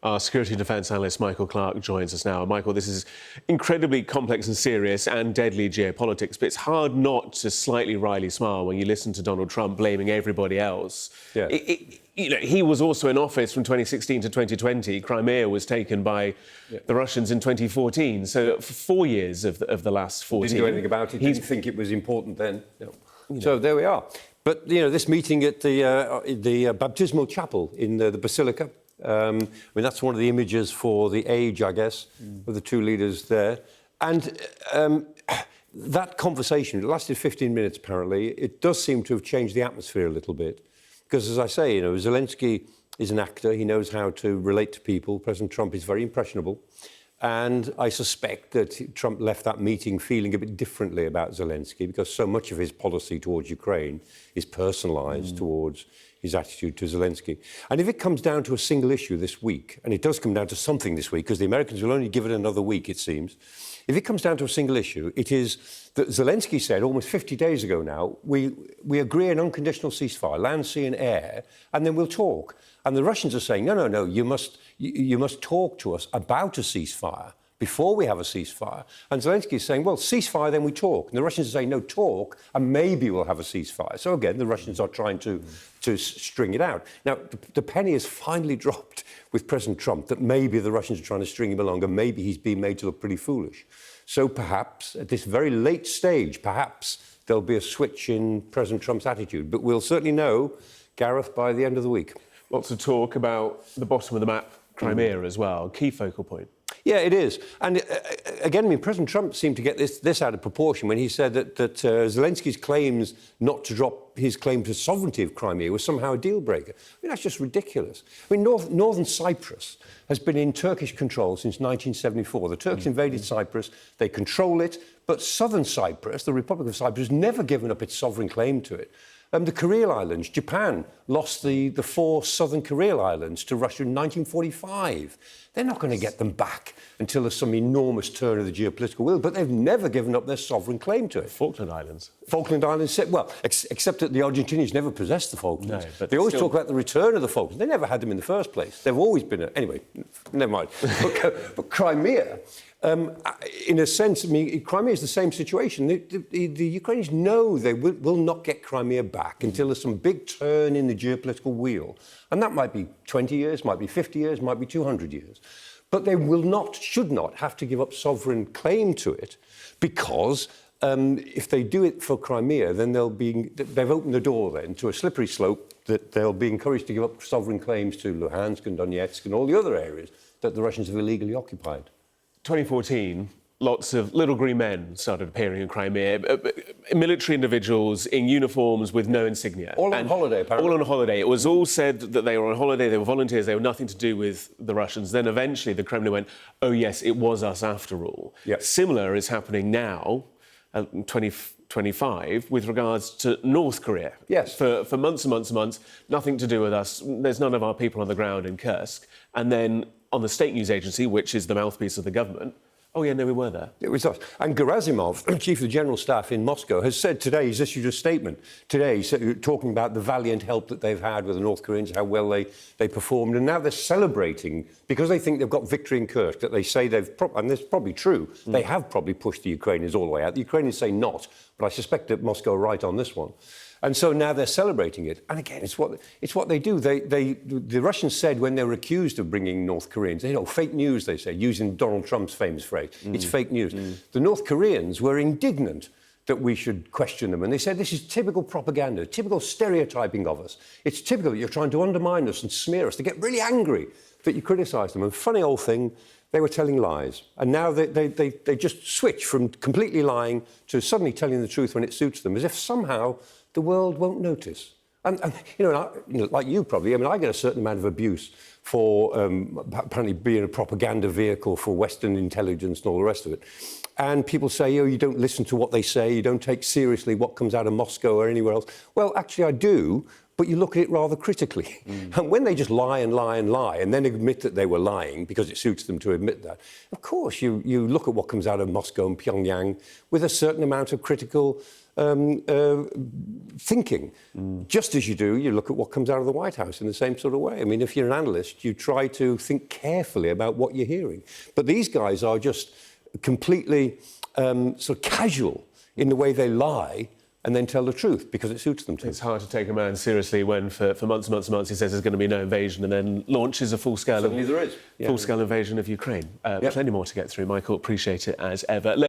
Our security and defence analyst Michael Clarke joins us now. Michael, this is incredibly complex and serious and deadly geopolitics, but it's hard not to slightly wryly smile when you listen to Donald Trump blaming everybody else. Yeah. He was also in office from 2016 to 2020. Crimea was taken by the Russians in 2014. So for 4 years of the last 14. Didn't do anything about it. Didn't think it was important then. No. So there we are. But, this meeting at the baptismal chapel in the Basilica, that's one of the images for the age, I guess, of the two leaders there. And that conversation, it lasted 15 minutes, apparently. It does seem to have changed the atmosphere a little bit. Because, as I say, Zelenskyy is an actor. He knows how to relate to people. President Trump is very impressionable. And I suspect that Trump left that meeting feeling a bit differently about Zelenskyy because so much of his policy towards Ukraine is personalised towards his attitude to Zelenskyy. And if it comes down to a single issue this week, and it does come down to something this week, because the Americans will only give it another week, it seems. If it comes down to a single issue, it is that Zelenskyy said almost 50 days ago now, we agree an unconditional ceasefire, land, sea and air, and then we'll talk. And the Russians are saying, no, you must talk to us about a ceasefire before we have a ceasefire. And Zelenskyy is saying, well, ceasefire, then we talk. And the Russians are saying, no, talk, and maybe we'll have a ceasefire. So again, the Russians are trying to string it out. Now, the penny has finally dropped with President Trump that maybe the Russians are trying to string him along and maybe he's being made to look pretty foolish. So perhaps, at this very late stage, perhaps there'll be a switch in President Trump's attitude. But we'll certainly know, Gareth, by the end of the week. Lots of talk about the bottom of the map, Crimea as well, key focal point. Yeah, it is. And again, President Trump seemed to get this out of proportion when he said that Zelensky's claims not to drop his claim to sovereignty of Crimea was somehow a deal breaker. That's just ridiculous. Northern Cyprus has been in Turkish control since 1974. The Turks invaded Cyprus, they control it, but southern Cyprus, the Republic of Cyprus, has never given up its sovereign claim to it. The Kuril Islands, Japan lost the 4 southern Kuril Islands to Russia in 1945. They're not going to get them back until there's some enormous turn of the geopolitical wheel, but they've never given up their sovereign claim to it. Falkland Islands. Falkland Islands, well, except that the Argentinians never possessed the Falklands. No, but they always talk about the return of the Falklands. They never had them in the first place. They've always been... Anyway, never mind. But Crimea... in a sense, Crimea is the same situation. The Ukrainians know they will not get Crimea back until there's some big turn in the geopolitical wheel. And that might be 20 years, might be 50 years, might be 200 years. But they should not have to give up sovereign claim to it because if they do it for Crimea, then they've opened the door then to a slippery slope that they'll be encouraged to give up sovereign claims to Luhansk and Donetsk and all the other areas that the Russians have illegally occupied. 2014, lots of little green men started appearing in Crimea, military individuals in uniforms with no insignia. All on holiday, apparently. All on holiday. It was all said that they were on holiday, they were volunteers, they were nothing to do with the Russians. Then eventually the Kremlin went, oh yes, it was us after all. Yep. Similar is happening now, 2025, with regards to North Korea. Yes. For months and months and months, nothing to do with us. There's none of our people on the ground in Kursk. And then on the state news agency, which is the mouthpiece of the government, oh, yeah, no, we were there. It was us. And Gerasimov, chief of the general staff in Moscow, has said today, he's issued a statement today talking about the valiant help that they've had with the North Koreans, how well they performed. And now they're celebrating, because they think they've got victory in Kursk, that they say and this is probably true, they have probably pushed the Ukrainians all the way out. The Ukrainians say not, but I suspect that Moscow are right on this one. And so now they're celebrating it. And again, it's what they do. The Russians said when they were accused of bringing North Koreans, fake news, they said, using Donald Trump's famous phrase. It's fake news. The North Koreans were indignant that we should question them. And they said, this is typical propaganda, typical stereotyping of us. It's typical that you're trying to undermine us and smear us. They get really angry that you criticise them. And funny old thing, they were telling lies. And now they just switch from completely lying to suddenly telling the truth when it suits them, as if somehow the world won't notice. And like you probably, I get a certain amount of abuse for apparently being a propaganda vehicle for Western intelligence and all the rest of it. And people say, you don't listen to what they say, you don't take seriously what comes out of Moscow or anywhere else. Well, actually, I do, but you look at it rather critically. And when they just lie and lie and lie and then admit that they were lying because it suits them to admit that, of course, you look at what comes out of Moscow and Pyongyang with a certain amount of critical thinking. Just as you look at what comes out of the White House in the same sort of way. I mean, if you're an analyst, you try to think carefully about what you're hearing. But these guys are just completely sort of casual in the way they lie and then tell the truth because it suits them to. It's hard to take a man seriously when for months and months and months he says there's going to be no invasion and then launches a full-scale Suddenly there is. Full-scale invasion of Ukraine. Plenty more to get through. Michael, appreciate it as ever.